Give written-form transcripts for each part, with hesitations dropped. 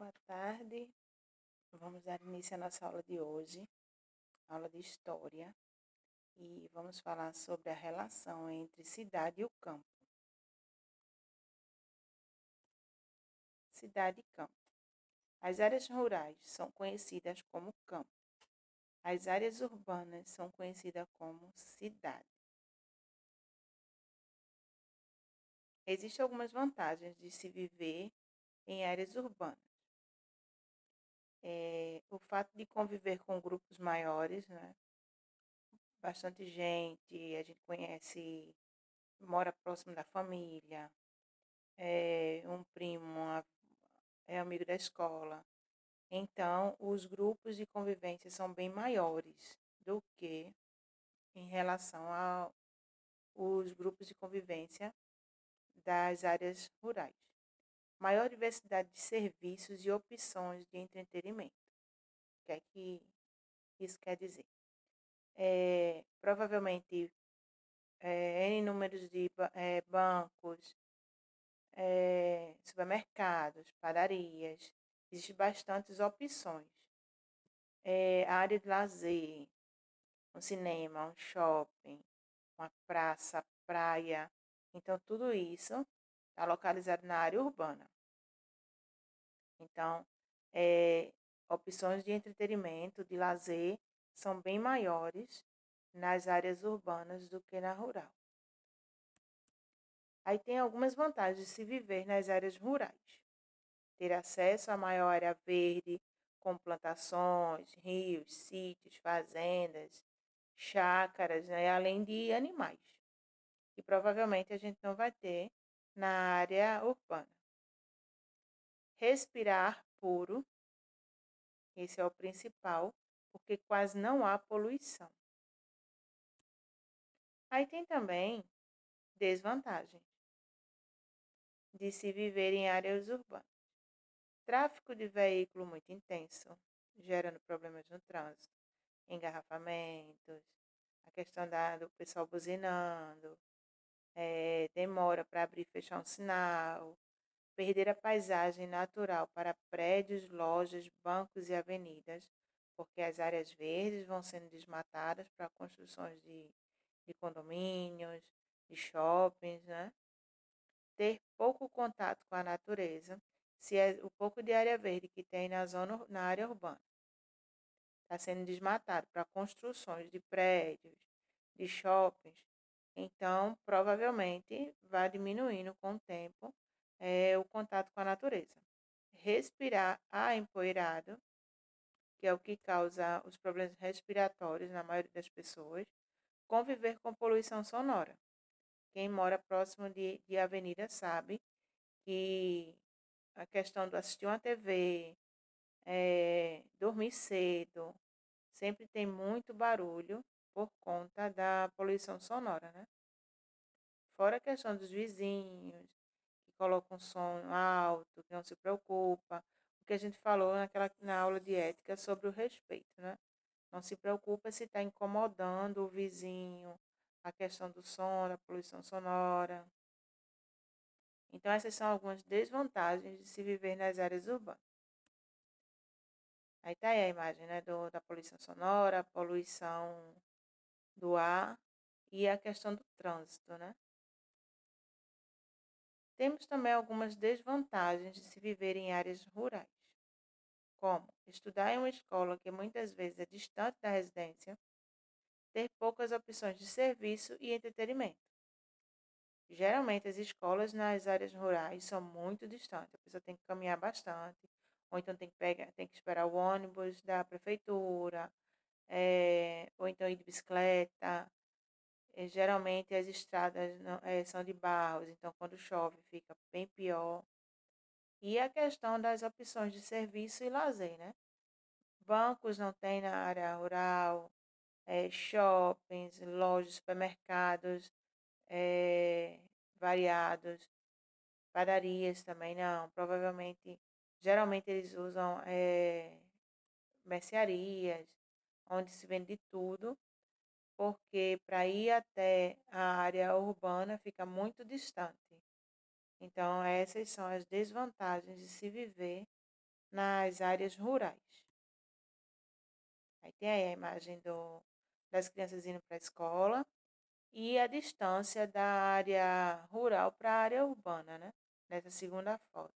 Boa tarde. Vamos dar início à nossa aula de hoje, aula de História, e vamos falar sobre a relação entre cidade e o campo. Cidade e campo. As áreas rurais são conhecidas como campo. As áreas urbanas são conhecidas como cidade. Existem algumas vantagens de se viver em áreas urbanas. O fato de conviver com grupos maiores, né? Bastante gente, a gente conhece, mora próximo da família, um primo é amigo da escola. Então, os grupos de convivência são bem maiores do que em relação aos grupos de convivência das áreas rurais. Maior diversidade de serviços e opções de entretenimento. O que é que isso quer dizer? Provavelmente, N números de bancos, supermercados, padarias, existem bastantes opções. A área de lazer, um cinema, um shopping, uma praça, praia. Então, tudo isso está localizado na área urbana. Então, opções de entretenimento, de lazer, são bem maiores nas áreas urbanas do que na rural. Aí tem algumas vantagens de se viver nas áreas rurais. Ter acesso a maior área verde, com plantações, rios, sítios, fazendas, chácaras, né, além de animais, que provavelmente a gente não vai ter na área urbana. Respirar puro, esse é o principal, porque quase não há poluição. Aí tem também desvantagens de se viver em áreas urbanas. Tráfego de veículo muito intenso, gerando problemas no trânsito, engarrafamentos, a questão do pessoal buzinando, demora para abrir e fechar um sinal, perder a paisagem natural para prédios, lojas, bancos e avenidas, porque as áreas verdes vão sendo desmatadas para construções de condomínios, de shoppings, né? Ter pouco contato com a natureza, se é o pouco de área verde que tem na área urbana está sendo desmatado para construções de prédios, de shoppings, então provavelmente vai diminuindo com o tempo o contato com a natureza. Respirar ar empoeirado, que é o que causa os problemas respiratórios na maioria das pessoas. Conviver com poluição sonora. Quem mora próximo de avenida sabe que a questão do assistir uma TV, dormir cedo, sempre tem muito barulho por conta da poluição sonora, né? Fora a questão dos vizinhos, que colocam som alto, que não se preocupa. O que a gente falou na aula de ética sobre o respeito, né? Não se preocupa se está incomodando o vizinho, a questão do som, da poluição sonora. Então, essas são algumas desvantagens de se viver nas áreas urbanas. Aí tá aí a imagem, né, da poluição sonora, a poluição do ar e a questão do trânsito, né? Temos também algumas desvantagens de se viver em áreas rurais, como estudar em uma escola que muitas vezes é distante da residência, ter poucas opções de serviço e entretenimento. Geralmente as escolas nas áreas rurais são muito distantes, a pessoa tem que caminhar bastante, ou então tem que esperar o ônibus da prefeitura, ou então ir de bicicleta. Geralmente as estradas são de barros, então quando chove fica bem pior. E a questão das opções de serviço e lazer, né? Bancos não tem na área rural, shoppings, lojas, supermercados variados, padarias também não. Provavelmente, geralmente eles usam mercearias, onde se vende tudo, porque para ir até a área urbana fica muito distante. Então, essas são as desvantagens de se viver nas áreas rurais. Aí tem aí a imagem das crianças indo para a escola e a distância da área rural para a área urbana, né? Nessa segunda foto.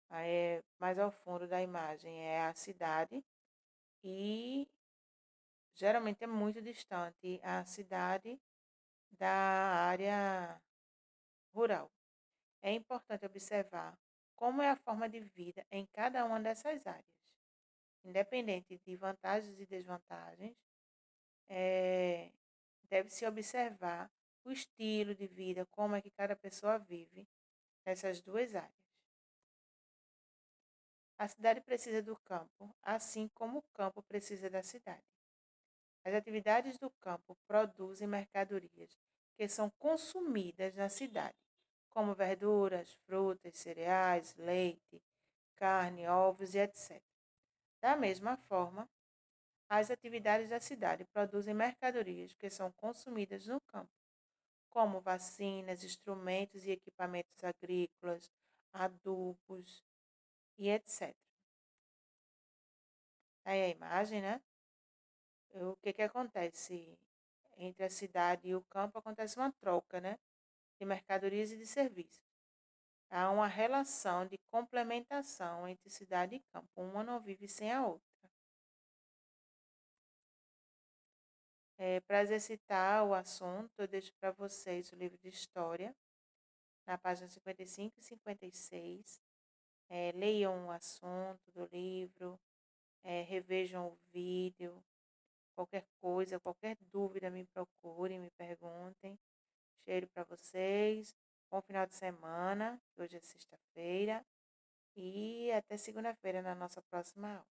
Aí, mais ao fundo da imagem é a cidade e geralmente é muito distante a cidade da área rural. É importante observar como é a forma de vida em cada uma dessas áreas. Independente de vantagens e desvantagens, deve-se observar o estilo de vida, como é que cada pessoa vive nessas duas áreas. A cidade precisa do campo, assim como o campo precisa da cidade. As atividades do campo produzem mercadorias que são consumidas na cidade, como verduras, frutas, cereais, leite, carne, ovos e etc. Da mesma forma, as atividades da cidade produzem mercadorias que são consumidas no campo, como vacinas, instrumentos e equipamentos agrícolas, adubos e etc. Aí a imagem, né? O que que acontece? Entre a cidade e o campo acontece uma troca, né? De mercadorias e de serviços. Há uma relação de complementação entre cidade e campo. Uma não vive sem a outra. Para exercitar o assunto, eu deixo para vocês o livro de história, na página 55 e 56. Leiam o assunto do livro, revejam o vídeo. Qualquer coisa, qualquer dúvida, me procurem, me perguntem. Cheiro para vocês. Bom final de semana. Hoje é sexta-feira. E até segunda-feira na nossa próxima aula.